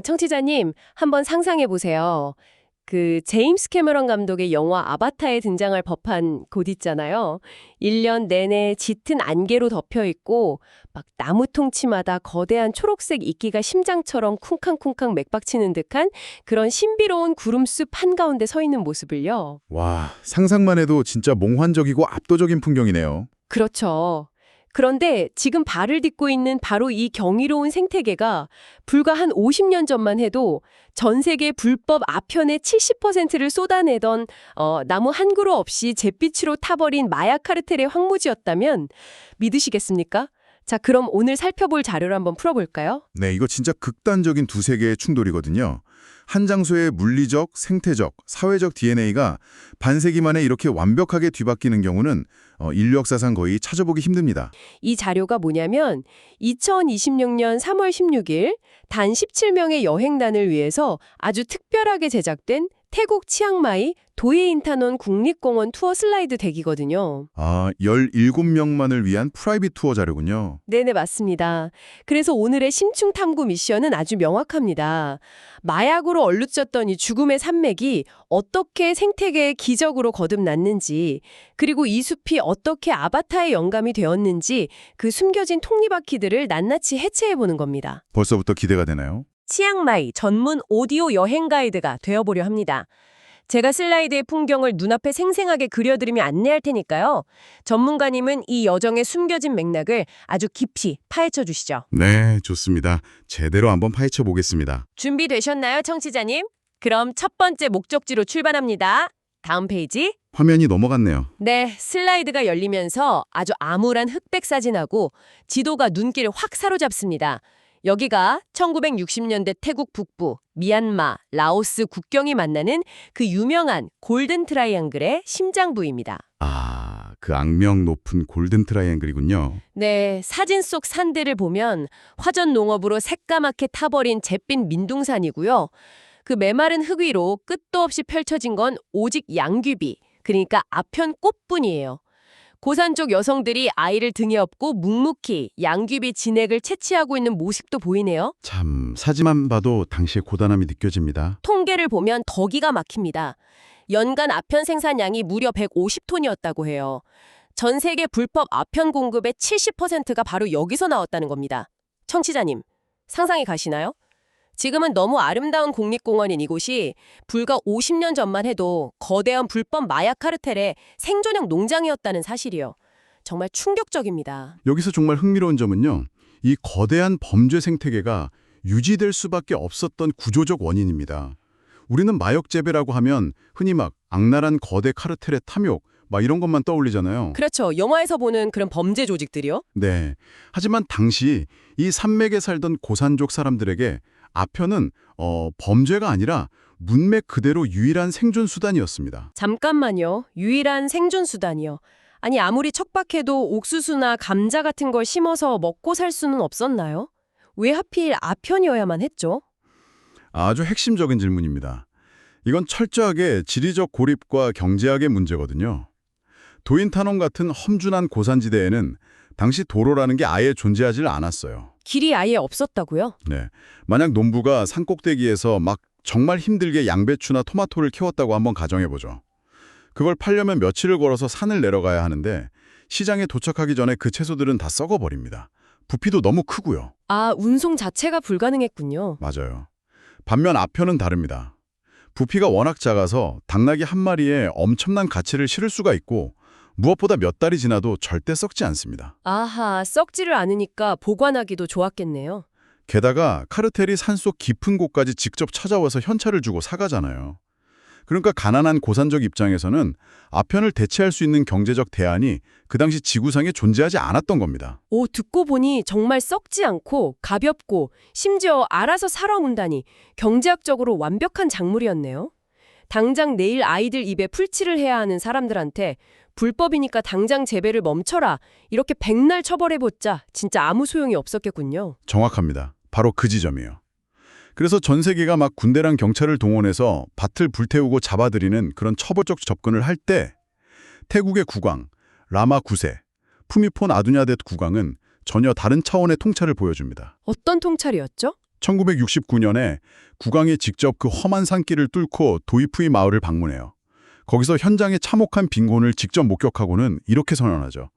청취자님, 한번 상상해 보세요. 그 제임스 캐머런 감독의 영화 아바타에 등장할 법한 곳 있잖아요. 1년 내내 짙은 안개로 덮여 있고 막 나무 통치마다 거대한 초록색 이끼가 심장처럼 쿵쾅쿵쾅 맥박치는 듯한 그런 신비로운 구름숲 한가운데 서 있는 모습을요. 와, 상상만 해도 진짜 몽환적이고 압도적인 풍경이네요. 그렇죠. 그런데 지금 발을 딛고 있는 바로 이 경이로운 생태계가 불과 한 50년 전만 해도 전 세계 불법 아편의 70%를 쏟아내던 나무 한 그루 없이 잿빛으로 타버린 마약 카르텔의 황무지였다면 믿으시겠습니까? 자, 그럼 오늘 살펴볼 자료를 한번 풀어볼까요? 네, 이거 진짜 극단적인 두 세계의 충돌이거든요. 한 장소의 물리적, 생태적, 사회적 DNA가 반세기 만에 이렇게 완벽하게 뒤바뀌는 경우는 인류 역사상 거의 찾아보기 힘듭니다. 이 자료가 뭐냐면 2026년 3월 16일 단 17명의 여행단을 위해서 아주 특별하게 제작된 태국 치앙마이 도예인타논 국립공원 투어 슬라이드 덱이거든요. 아, 17명만을 위한 프라이빗 투어 자료군요. 네네, 맞습니다. 그래서 오늘의 심층 탐구 미션은 아주 명확합니다. 마약으로 얼룩졌던 이 죽음의 산맥이 어떻게 생태계의 기적으로 거듭났는지, 그리고 이 숲이 어떻게 아바타의 영감이 되었는지 그 숨겨진 톱니바퀴들을 낱낱이 해체해보는 겁니다. 벌써부터 기대가 되나요? 치앙마이 전문 오디오 여행 가이드가 되어보려 합니다. 제가 슬라이드의 풍경을 눈앞에 생생하게 그려드리며 안내할 테니까요. 전문가님은 이 여정의 숨겨진 맥락을 아주 깊이 파헤쳐 주시죠. 네, 좋습니다. 제대로 한번 파헤쳐 보겠습니다. 준비되셨나요, 청취자님? 그럼 첫 번째 목적지로 출발합니다. 다음 페이지. 화면이 넘어갔네요. 네, 슬라이드가 열리면서 아주 암울한 흑백 사진하고 지도가 눈길을 확 사로잡습니다. 여기가 1960년대 태국 북부, 미얀마, 라오스 국경이 만나는 그 유명한 골든 트라이앵글의 심장부입니다. 아, 그 악명 높은 골든 트라이앵글이군요. 네, 사진 속 산들을 보면 화전 농업으로 새까맣게 타버린 잿빛 민둥산이고요. 그 메마른 흙 위로 끝도 없이 펼쳐진 건 오직 양귀비, 그러니까 아편 꽃뿐이에요. 고산족 여성들이 아이를 등에 업고 묵묵히 양귀비 진액을 채취하고 있는 모습도 보이네요. 참, 사진만 봐도 당시의 고단함이 느껴집니다. 통계를 보면 더 기가 막힙니다. 연간 아편 생산량이 무려 150톤이었다고 해요. 전 세계 불법 아편 공급의 70%가 바로 여기서 나왔다는 겁니다. 청취자님, 상상이 가시나요? 지금은 너무 아름다운 국립공원인 이곳이 불과 50년 전만 해도 거대한 불법 마약 카르텔의 생존형 농장이었다는 사실이요. 정말 충격적입니다. 여기서 정말 흥미로운 점은요. 이 거대한 범죄 생태계가 유지될 수밖에 없었던 구조적 원인입니다. 우리는 마약 재배라고 하면 흔히 막 악랄한 거대 카르텔의 탐욕, 막 이런 것만 떠올리잖아요. 그렇죠. 영화에서 보는 그런 범죄 조직들이요. 네. 하지만 당시 이 산맥에 살던 고산족 사람들에게 아편은 범죄가 아니라 문맥 그대로 유일한 생존 수단이었습니다. 잠깐만요. 유일한 생존 수단이요. 아니, 아무리 척박해도 옥수수나 감자 같은 걸 심어서 먹고 살 수는 없었나요? 왜 하필 아편이어야만 했죠? 아주 핵심적인 질문입니다. 이건 철저하게 지리적 고립과 경제학의 문제거든요. 도인탄원 같은 험준한 고산지대에는 당시 도로라는 게 아예 존재하지 않았어요. 길이 아예 없었다고요? 네. 만약 농부가 산 꼭대기에서 막 정말 힘들게 양배추나 토마토를 키웠다고 한번 가정해보죠. 그걸 팔려면 며칠을 걸어서 산을 내려가야 하는데 시장에 도착하기 전에 그 채소들은 다 썩어버립니다. 부피도 너무 크고요. 아, 운송 자체가 불가능했군요. 맞아요. 반면 아편은 다릅니다. 부피가 워낙 작아서 당나귀 한 마리에 엄청난 가치를 실을 수가 있고 무엇보다 몇 달이 지나도 절대 썩지 않습니다. 아하, 썩지를 않으니까 보관하기도 좋았겠네요. 게다가 카르텔이 산속 깊은 곳까지 직접 찾아와서 현찰을 주고 사가잖아요. 그러니까 가난한 고산적 입장에서는 아편을 대체할 수 있는 경제적 대안이 그 당시 지구상에 존재하지 않았던 겁니다. 오, 듣고 보니 정말 썩지 않고 가볍고 심지어 알아서 살아온다니 경제학적으로 완벽한 작물이었네요. 당장 내일 아이들 입에 풀칠을 해야 하는 사람들한테 불법이니까 당장 재배를 멈춰라, 이렇게 백날 처벌해봤자 진짜 아무 소용이 없었겠군요. 정확합니다. 바로 그 지점이에요. 그래서 전 세계가 막 군대랑 경찰을 동원해서 밭을 불태우고 잡아들이는 그런 처벌적 접근을 할 때 태국의 국왕, 라마 9세, 푸미폰 아두냐뎃 국왕은 전혀 다른 차원의 통찰을 보여줍니다. 어떤 통찰이었죠? 1969년에 국왕이 직접 그 험한 산길을 뚫고 도이프이 마을을 방문해요. 거기서 현장에 참혹한 빈곤을 직접 목격하고는 이렇게 선언하죠.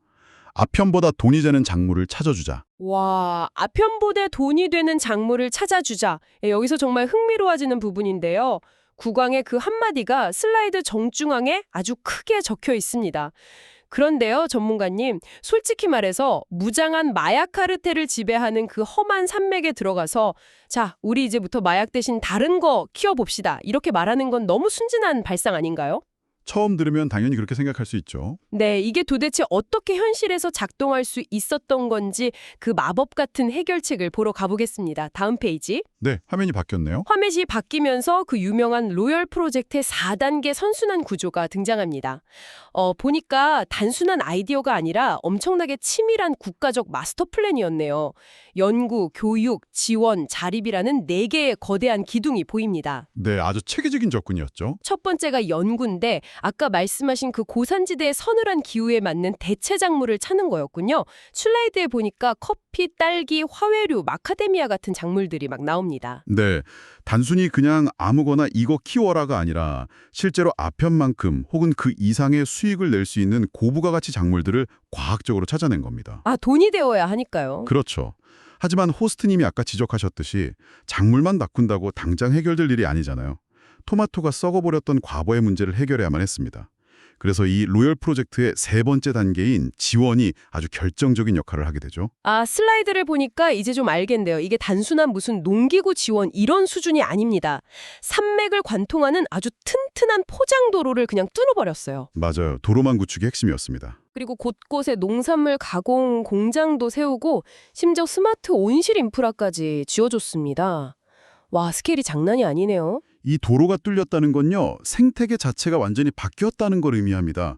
아편보다 돈이 되는 작물을 찾아주자. 와, 아편보다 돈이 되는 작물을 찾아주자. 예, 여기서 정말 흥미로워지는 부분인데요. 국왕의 그 한마디가 슬라이드 정중앙에 아주 크게 적혀 있습니다. 그런데요, 전문가님, 솔직히 말해서 무장한 마약 카르텔을 지배하는 그 험한 산맥에 들어가서 자, 우리 이제부터 마약 대신 다른 거 키워봅시다. 이렇게 말하는 건 너무 순진한 발상 아닌가요? 처음 들으면 당연히 그렇게 생각할 수 있죠. 네, 이게 도대체 어떻게 현실에서 작동할 수 있었던 건지 그 마법 같은 해결책을 보러 가보겠습니다. 다음 페이지. 네, 화면이 바뀌었네요. 화면이 바뀌면서 그 유명한 로열 프로젝트의 4단계 선순환 구조가 등장합니다. 보니까 단순한 아이디어가 아니라 엄청나게 치밀한 국가적 마스터 플랜이었네요. 연구, 교육, 지원, 자립이라는 4개의 거대한 기둥이 보입니다. 네, 아주 체계적인 접근이었죠. 첫 번째가 연구인데 아까 말씀하신 그 고산지대의 서늘한 기후에 맞는 대체 작물을 찾는 거였군요. 슬라이드에 보니까 커피, 딸기, 화훼류, 마카데미아 같은 작물들이 막 나옵니다. 네, 단순히 그냥 아무거나 이거 키워라가 아니라 실제로 아편만큼 혹은 그 이상의 수익을 낼 수 있는 고부가 가치 작물들을 과학적으로 찾아낸 겁니다. 아, 돈이 되어야 하니까요. 그렇죠. 하지만 호스트님이 아까 지적하셨듯이 작물만 바꾼다고 당장 해결될 일이 아니잖아요. 토마토가 썩어버렸던 과거의 문제를 해결해야만 했습니다. 그래서 이 로열 프로젝트의 3번째 단계인 지원이 아주 결정적인 역할을 하게 되죠. 아, 슬라이드를 보니까 이제 좀 알겠네요. 이게 단순한 무슨 농기구 지원 이런 수준이 아닙니다. 산맥을 관통하는 아주 튼튼한 포장도로를 그냥 뚫어버렸어요. 맞아요. 도로망 구축이 핵심이었습니다. 그리고 곳곳에 농산물 가공 공장도 세우고 심지어 스마트 온실 인프라까지 지어줬습니다. 와, 스케일이 장난이 아니네요. 이 도로가 뚫렸다는 건요, 생태계 자체가 완전히 바뀌었다는 걸 의미합니다.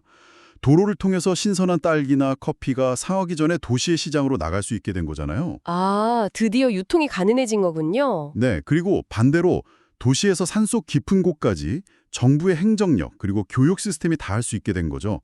도로를 통해서 신선한 딸기나 커피가 상하기 전에 도시의 시장으로 나갈 수 있게 된 거잖아요. 아, 드디어 유통이 가능해진 거군요. 네, 그리고 반대로 도시에서 산속 깊은 곳까지 정부의 행정력 그리고 교육 시스템이 닿을 수 있게 된 거죠.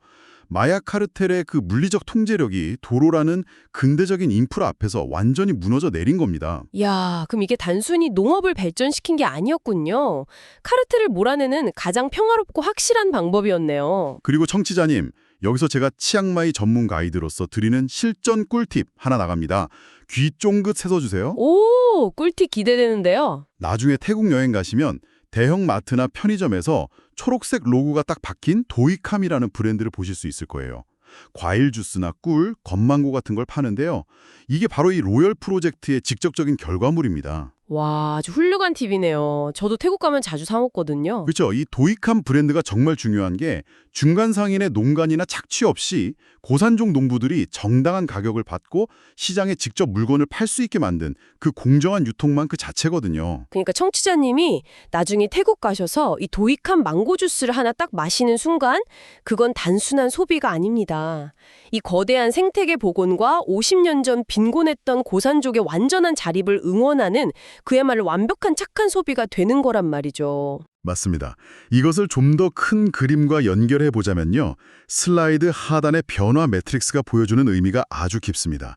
마약 카르텔의 그 물리적 통제력이 도로라는 근대적인 인프라 앞에서 완전히 무너져 내린 겁니다. 야, 그럼 이게 단순히 농업을 발전시킨 게 아니었군요. 카르텔을 몰아내는 가장 평화롭고 확실한 방법이었네요. 그리고 청취자님, 여기서 제가 치앙마이 전문 가이드로서 드리는 실전 꿀팁 하나 나갑니다. 귀 쫑긋 세서주세요. 오, 꿀팁 기대되는데요. 나중에 태국 여행 가시면 대형 마트나 편의점에서 초록색 로고가 딱 박힌 도이캄이라는 브랜드를 보실 수 있을 거예요. 과일 주스나 꿀, 건망고 같은 걸 파는데요. 이게 바로 이 로열 프로젝트의 직접적인 결과물입니다. 와, 아주 훌륭한 팁이네요. 저도 태국 가면 자주 사 먹거든요. 그렇죠. 이 도이캄 브랜드가 정말 중요한 게 중간 상인의 농간이나 착취 없이 고산종 농부들이 정당한 가격을 받고 시장에 직접 물건을 팔 수 있게 만든 그 공정한 유통망 그 자체거든요. 그러니까 청취자님이 나중에 태국 가셔서 이 도익한 망고 주스를 하나 딱 마시는 순간 그건 단순한 소비가 아닙니다. 이 거대한 생태계 복원과 50년 전 빈곤했던 고산족의 완전한 자립을 응원하는 그야말로 완벽한 착한 소비가 되는 거란 말이죠. 맞습니다. 이것을 좀 더 큰 그림과 연결해 보자면요. 슬라이드 하단의 변화 매트릭스가 보여주는 의미가 아주 깊습니다.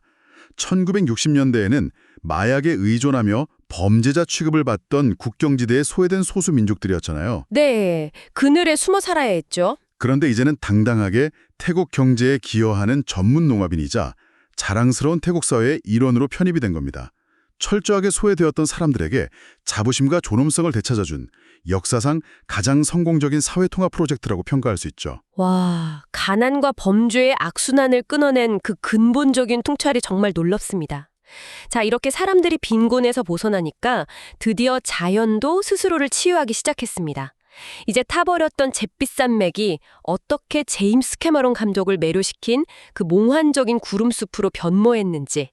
1960년대에는 마약에 의존하며 범죄자 취급을 받던 국경지대에 소외된 소수 민족들이었잖아요. 네, 그늘에 숨어 살아야 했죠. 그런데 이제는 당당하게 태국 경제에 기여하는 전문 농업인이자 자랑스러운 태국 사회의 일원으로 편입이 된 겁니다. 철저하게 소외되었던 사람들에게 자부심과 존엄성을 되찾아준 역사상 가장 성공적인 사회통합 프로젝트라고 평가할 수 있죠. 와, 가난과 범죄의 악순환을 끊어낸 그 근본적인 통찰이 정말 놀랍습니다. 자, 이렇게 사람들이 빈곤에서 벗어나니까 드디어 자연도 스스로를 치유하기 시작했습니다. 이제 타버렸던 잿빛산 맥이 어떻게 제임스 캐머런 감독을 매료시킨 그 몽환적인 구름숲으로 변모했는지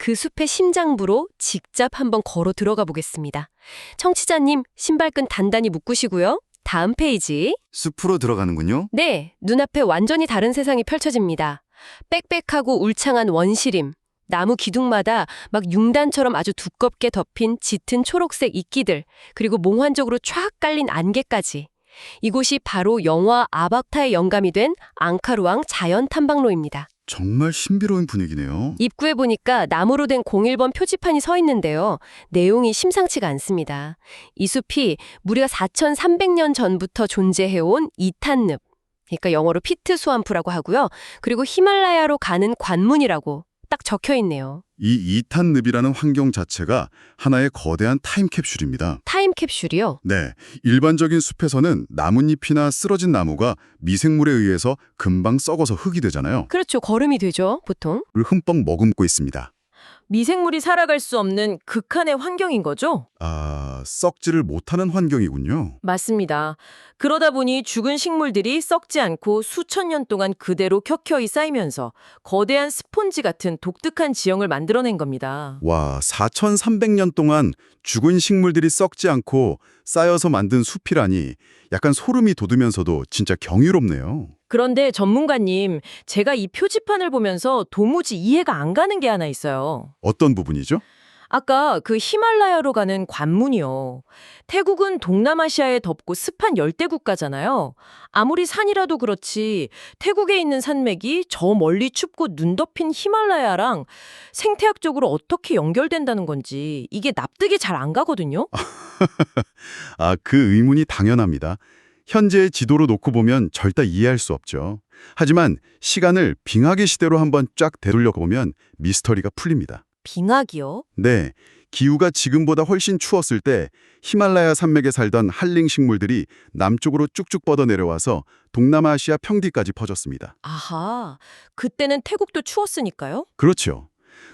그 숲의 심장부로 직접 한번 걸어 들어가 보겠습니다. 청취자님, 신발끈 단단히 묶으시고요. 다음 페이지. 숲으로 들어가는군요. 네, 눈앞에 완전히 다른 세상이 펼쳐집니다. 빽빽하고 울창한 원시림, 나무 기둥마다 막 융단처럼 아주 두껍게 덮인 짙은 초록색 이끼들, 그리고 몽환적으로 쫙 깔린 안개까지. 이곳이 바로 영화 아바타의 영감이 된 앙카루왕 자연 탐방로입니다. 정말 신비로운 분위기네요. 입구에 보니까 나무로 된 01번 표지판이 서 있는데요. 내용이 심상치가 않습니다. 이 숲이 무려 4,300년 전부터 존재해온 이탄늪, 그러니까 영어로 피트 스왑프라고 하고요. 그리고 히말라야로 가는 관문이라고 딱 적혀 있네요. 이 이탄늪이라는 환경 자체가 하나의 거대한 타임캡슐입니다. 타임캡슐이요? 네, 일반적인 숲에서는 나뭇잎이나 쓰러진 나무가 미생물에 의해서 금방 썩어서 흙이 되잖아요. 그렇죠. 거름이 되죠, 보통. 를 흠뻑 머금고 있습니다. 미생물이 살아갈 수 없는 극한의 환경인 거죠? 썩지를 못하는 환경이군요. 맞습니다. 그러다 보니 죽은 식물들이 썩지 않고 수천 년 동안 그대로 켜켜이 쌓이면서 거대한 스폰지 같은 독특한 지형을 만들어낸 겁니다. 와, 4,300년 동안 죽은 식물들이 썩지 않고 쌓여서 만든 숲이라니 약간 소름이 돋으면서도 진짜 경이롭네요. 그런데 전문가님, 제가 이 표지판을 보면서 도무지 이해가 안 가는 게 하나 있어요. 어떤 부분이죠? 아까 그 히말라야로 가는 관문이요. 태국은 동남아시아에 덥고 습한 열대 국가잖아요. 아무리 산이라도 그렇지 태국에 있는 산맥이 저 멀리 춥고 눈 덮인 히말라야랑 생태학적으로 어떻게 연결된다는 건지 이게 납득이 잘 안 가거든요. 그 의문이 당연합니다. 현재의 지도로 놓고 보면 절대 이해할 수 없죠. 하지만 시간을 빙하기 시대로 한번 쫙 되돌려 보면 미스터리가 풀립니다. 빙하기요? 네, 기후가 지금보다 훨씬 추웠을 때 히말라야 산맥에 살던 한링 식물들이 남쪽으로 쭉쭉 뻗어 내려와서 동남아시아 평지까지 퍼졌습니다. 아하, 그때는 태국도 추웠으니까요? 그렇죠.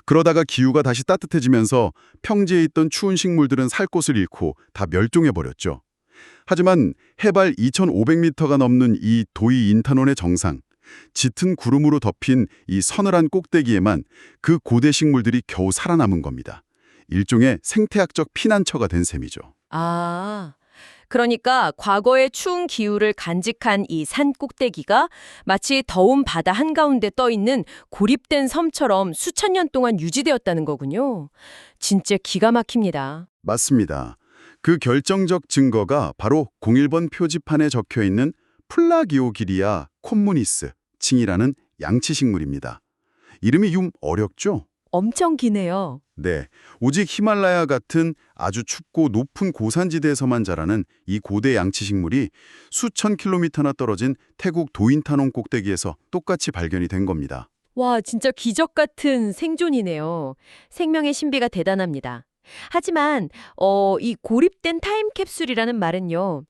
그러다가 기후가 다시 따뜻해지면서 평지에 있던 추운 식물들은 살 곳을 잃고 다 멸종해버렸죠. 하지만 해발 2,500m가 넘는 이 도이 인타논의 정상, 짙은 구름으로 덮인 이 서늘한 꼭대기에만 그 고대 식물들이 겨우 살아남은 겁니다. 일종의 생태학적 피난처가 된 셈이죠. 아, 그러니까 과거의 추운 기후를 간직한 이 산 꼭대기가 마치 더운 바다 한가운데 떠있는 고립된 섬처럼 수천 년 동안 유지되었다는 거군요. 진짜 기가 막힙니다. 맞습니다. 그 결정적 증거가 바로 01번 표지판에 적혀있는 플라기오기리아 콤무니스 칭이라는 양치식물입니다. 이름이 좀 어렵죠? 엄청 기네요. 네, 오직 히말라야 같은 아주 춥고 높은 고산지대에서만 자라는 이 고대 양치식물이 수천 킬로미터나 떨어진 태국 도인타논 꼭대기에서 똑같이 발견이 된 겁니다. 와, 진짜 기적 같은 생존이네요. 생명의 신비가 대단합니다. 하지만 이 고립된 타임캡슐이라는 말은요.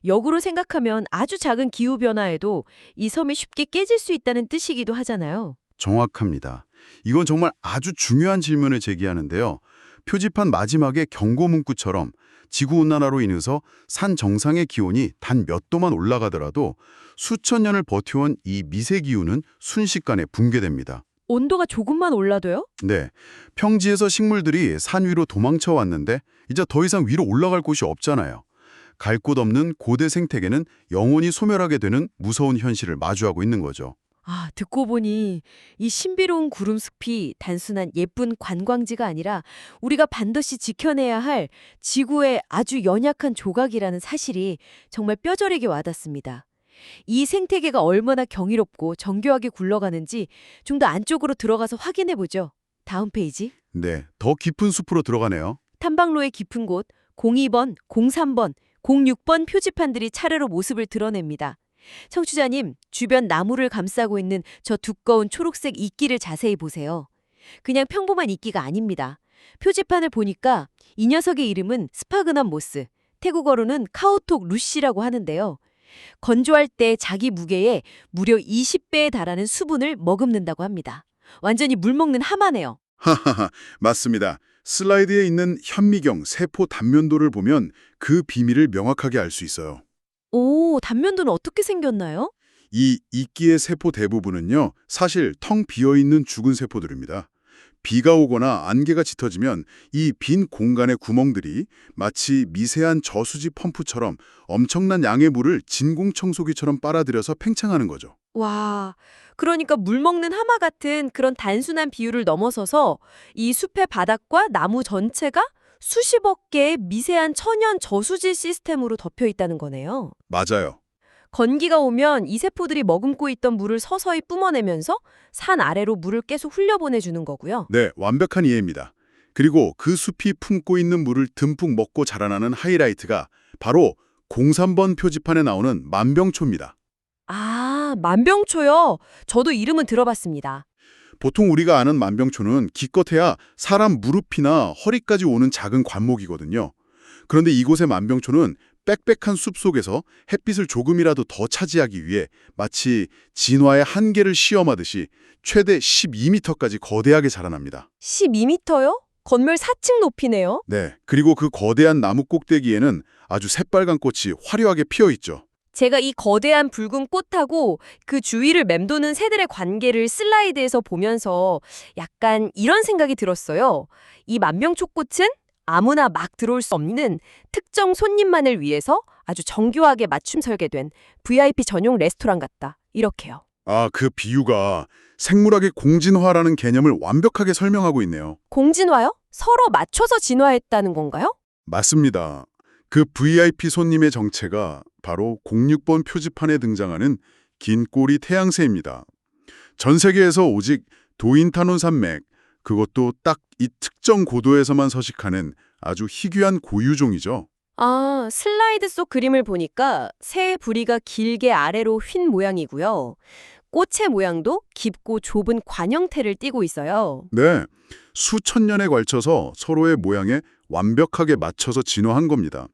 역으로 생각하면 아주 작은 기후변화에도 이 섬이 쉽게 깨질 수 있다는 뜻이기도 하잖아요. 정확합니다. 이건 정말 아주 중요한 질문을 제기하는데요. 표지판 마지막에 경고 문구처럼 지구온난화로 인해서 산 정상의 기온이 단 몇 도만 올라가더라도 수천 년을 버텨온 이 미세기후는 순식간에 붕괴됩니다. 온도가 조금만 올라도요? 네, 평지에서 식물들이 산 위로 도망쳐 왔는데 이제 더 이상 위로 올라갈 곳이 없잖아요. 갈 곳 없는 고대 생태계는 영원히 소멸하게 되는 무서운 현실을 마주하고 있는 거죠. 아, 듣고 보니 이 신비로운 구름숲이 단순한 예쁜 관광지가 아니라 우리가 반드시 지켜내야 할 지구의 아주 연약한 조각이라는 사실이 정말 뼈저리게 와닿습니다. 이 생태계가 얼마나 경이롭고 정교하게 굴러가는지 좀 더 안쪽으로 들어가서 확인해 보죠. 다음 페이지. 네, 더 깊은 숲으로 들어가네요. 탐방로의 깊은 곳 02번, 03번, 06번 표지판들이 차례로 모습을 드러냅니다. 청취자님, 주변 나무를 감싸고 있는 저 두꺼운 초록색 이끼를 자세히 보세요. 그냥 평범한 이끼가 아닙니다. 표지판을 보니까 이 녀석의 이름은 스파그넘 모스, 태국어로는 카오톡 루시라고 하는데요. 건조할 때 자기 무게에 무려 20배에 달하는 수분을 머금는다고 합니다. 완전히 물 먹는 하마네요. 하하하, 맞습니다. 슬라이드에 있는 현미경 세포 단면도를 보면 그 비밀을 명확하게 알 수 있어요. 오, 단면도는 어떻게 생겼나요? 이 이끼의 세포 대부분은요, 사실 텅 비어있는 죽은 세포들입니다. 비가 오거나 안개가 짙어지면 이 빈 공간의 구멍들이 마치 미세한 저수지 펌프처럼 엄청난 양의 물을 진공청소기처럼 빨아들여서 팽창하는 거죠. 와, 그러니까 물 먹는 하마 같은 그런 단순한 비유를 넘어서서 이 숲의 바닥과 나무 전체가 수십억 개의 미세한 천연 저수지 시스템으로 덮여 있다는 거네요. 맞아요. 건기가 오면 이 세포들이 머금고 있던 물을 서서히 뿜어내면서 산 아래로 물을 계속 흘려보내주는 거고요. 네, 완벽한 이해입니다. 그리고 그 숲이 품고 있는 물을 듬뿍 먹고 자라나는 하이라이트가 바로 03번 표지판에 나오는 만병초입니다. 아, 만병초요? 저도 이름은 들어봤습니다. 보통 우리가 아는 만병초는 기껏해야 사람 무릎이나 허리까지 오는 작은 관목이거든요. 그런데 이곳의 만병초는 빽빽한 숲 속에서 햇빛을 조금이라도 더 차지하기 위해 마치 진화의 한계를 시험하듯이 최대 12m까지 거대하게 자라납니다. 12m요? 건물 4층 높이네요. 네, 그리고 그 거대한 나무 꼭대기에는 아주 새빨간 꽃이 화려하게 피어 있죠. 제가 이 거대한 붉은 꽃하고 그 주위를 맴도는 새들의 관계를 슬라이드에서 보면서 약간 이런 생각이 들었어요. 이 만병초꽃은 아무나 막 들어올 수 없는 특정 손님만을 위해서 아주 정교하게 맞춤 설계된 VIP 전용 레스토랑 같다. 이렇게요. 아, 그 비유가 생물학의 공진화라는 개념을 완벽하게 설명하고 있네요. 공진화요? 서로 맞춰서 진화했다는 건가요? 맞습니다. 그 VIP 손님의 정체가 바로 06번 표지판에 등장하는 긴 꼬리 태양새입니다. 전 세계에서 오직 도인타논 산맥, 그것도 딱 이 특정 고도에서만 서식하는 아주 희귀한 고유종이죠. 아, 슬라이드 속 그림을 보니까 새 부리가 길게 아래로 휜 모양이고요. 꽃의 모양도 깊고 좁은 관 형태를 띠고 있어요. 네, 수천 년에 걸쳐서 서로의 모양에 완벽하게 맞춰서 진화한 겁니다.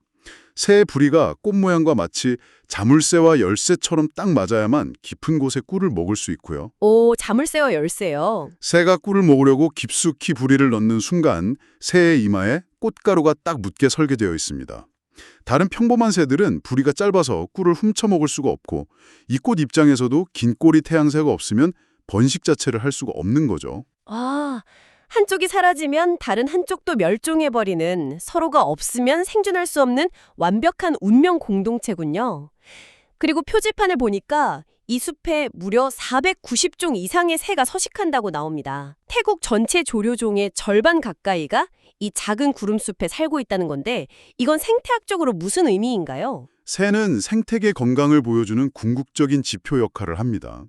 새의 부리가 꽃 모양과 마치 자물쇠와 열쇠처럼 딱 맞아야만 깊은 곳에 꿀을 먹을 수 있고요. 오, 자물쇠와 열쇠요. 새가 꿀을 먹으려고 깊숙이 부리를 넣는 순간 새의 이마에 꽃가루가 딱 묻게 설계되어 있습니다. 다른 평범한 새들은 부리가 짧아서 꿀을 훔쳐 먹을 수가 없고 이 꽃 입장에서도 긴 꼬리 태양새가 없으면 번식 자체를 할 수가 없는 거죠. 아, 한쪽이 사라지면 다른 한쪽도 멸종해버리는 서로가 없으면 생존할 수 없는 완벽한 운명 공동체군요. 그리고 표지판을 보니까 이 숲에 무려 490종 이상의 새가 서식한다고 나옵니다. 태국 전체 조류종의 절반 가까이가 이 작은 구름숲에 살고 있다는 건데 이건 생태학적으로 무슨 의미인가요? 새는 생태계 건강을 보여주는 궁극적인 지표 역할을 합니다.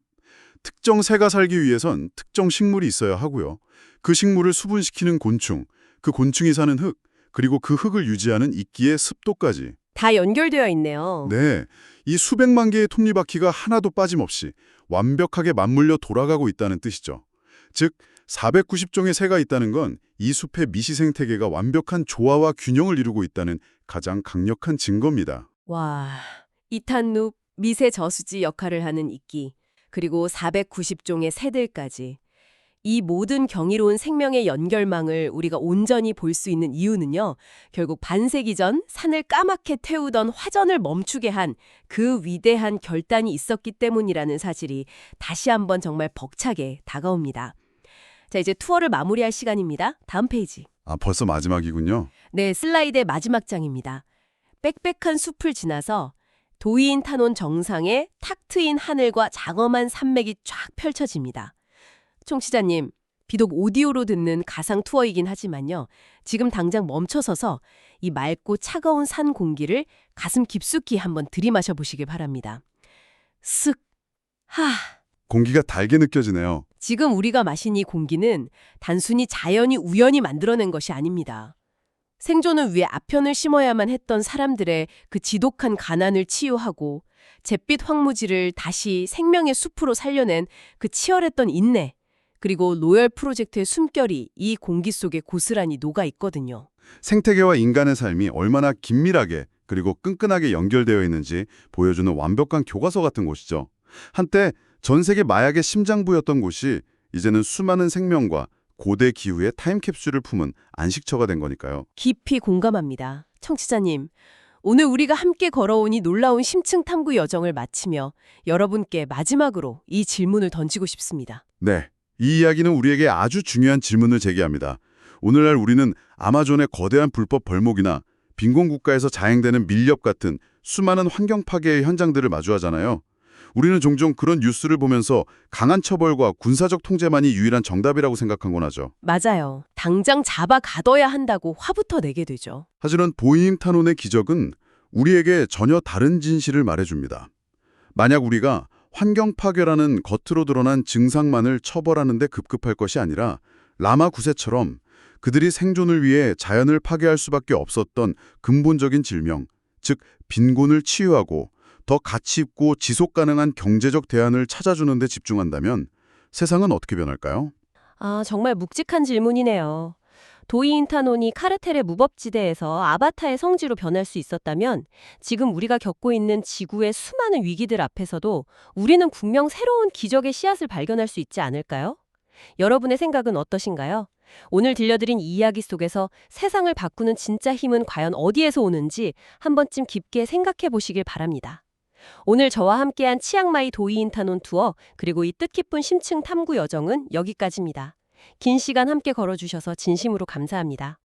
특정 새가 살기 위해선 특정 식물이 있어야 하고요. 그 식물을 수분시키는 곤충, 그 곤충이 사는 흙, 그리고 그 흙을 유지하는 이끼의 습도까지. 다 연결되어 있네요. 네, 이 수백만 개의 톱니바퀴가 하나도 빠짐없이 완벽하게 맞물려 돌아가고 있다는 뜻이죠. 즉, 490종의 새가 있다는 건 이 숲의 미시생태계가 완벽한 조화와 균형을 이루고 있다는 가장 강력한 증거입니다. 와, 이탄룹, 미세 저수지 역할을 하는 이끼, 그리고 490종의 새들까지. 이 모든 경이로운 생명의 연결망을 우리가 온전히 볼 수 있는 이유는요. 결국 반세기 전 산을 까맣게 태우던 화전을 멈추게 한 그 위대한 결단이 있었기 때문이라는 사실이 다시 한번 정말 벅차게 다가옵니다. 자, 이제 투어를 마무리할 시간입니다. 다음 페이지. 아, 벌써 마지막이군요. 네, 슬라이드의 마지막 장입니다. 빽빽한 숲을 지나서 도이인타논 정상에 탁 트인 하늘과 장엄한 산맥이 쫙 펼쳐집니다. 청취자님, 비록 오디오로 듣는 가상 투어이긴 하지만요. 지금 당장 멈춰서서 이 맑고 차가운 산 공기를 가슴 깊숙이 한번 들이마셔 보시길 바랍니다. 쓱, 하. 공기가 달게 느껴지네요. 지금 우리가 마신 이 공기는 단순히 자연이 우연히 만들어낸 것이 아닙니다. 생존을 위해 아편을 심어야만 했던 사람들의 그 지독한 가난을 치유하고 잿빛 황무지를 다시 생명의 숲으로 살려낸 그 치열했던 인내, 그리고 로열 프로젝트의 숨결이 이 공기 속에 고스란히 녹아 있거든요. 생태계와 인간의 삶이 얼마나 긴밀하게 그리고 끈끈하게 연결되어 있는지 보여주는 완벽한 교과서 같은 곳이죠. 한때 전 세계 마약의 심장부였던 곳이 이제는 수많은 생명과 고대 기후의 타임캡슐을 품은 안식처가 된 거니까요. 깊이 공감합니다. 청취자님, 오늘 우리가 함께 걸어온 이 놀라운 심층 탐구 여정을 마치며 여러분께 마지막으로 이 질문을 던지고 싶습니다. 네, 이 이야기는 우리에게 아주 중요한 질문을 제기합니다. 오늘날 우리는 아마존의 거대한 불법 벌목이나 빈곤 국가에서 자행되는 밀렵 같은 수많은 환경 파괴의 현장들을 마주하잖아요. 우리는 종종 그런 뉴스를 보면서 강한 처벌과 군사적 통제만이 유일한 정답이라고 생각하곤 하죠. 맞아요. 당장 잡아 가둬야 한다고 화부터 내게 되죠. 하지만 보이임타논의 기적은 우리에게 전혀 다른 진실을 말해줍니다. 만약 우리가 환경 파괴라는 겉으로 드러난 증상만을 처벌하는 데 급급할 것이 아니라 라마 9세처럼 그들이 생존을 위해 자연을 파괴할 수밖에 없었던 근본적인 질명, 즉 빈곤을 치유하고 더 가치 있고 지속 가능한 경제적 대안을 찾아주는 데 집중한다면 세상은 어떻게 변할까요? 아, 정말 묵직한 질문이네요. 도이인타논이 카르텔의 무법지대에서 아바타의 성지로 변할 수 있었다면 지금 우리가 겪고 있는 지구의 수많은 위기들 앞에서도 우리는 분명 새로운 기적의 씨앗을 발견할 수 있지 않을까요? 여러분의 생각은 어떠신가요? 오늘 들려드린 이 이야기 속에서 세상을 바꾸는 진짜 힘은 과연 어디에서 오는지 한 번쯤 깊게 생각해 보시길 바랍니다. 오늘 저와 함께한 치앙마이 도이인타논 투어 그리고 이 뜻깊은 심층 탐구 여정은 여기까지입니다. 긴 시간 함께 걸어주셔서 진심으로 감사합니다.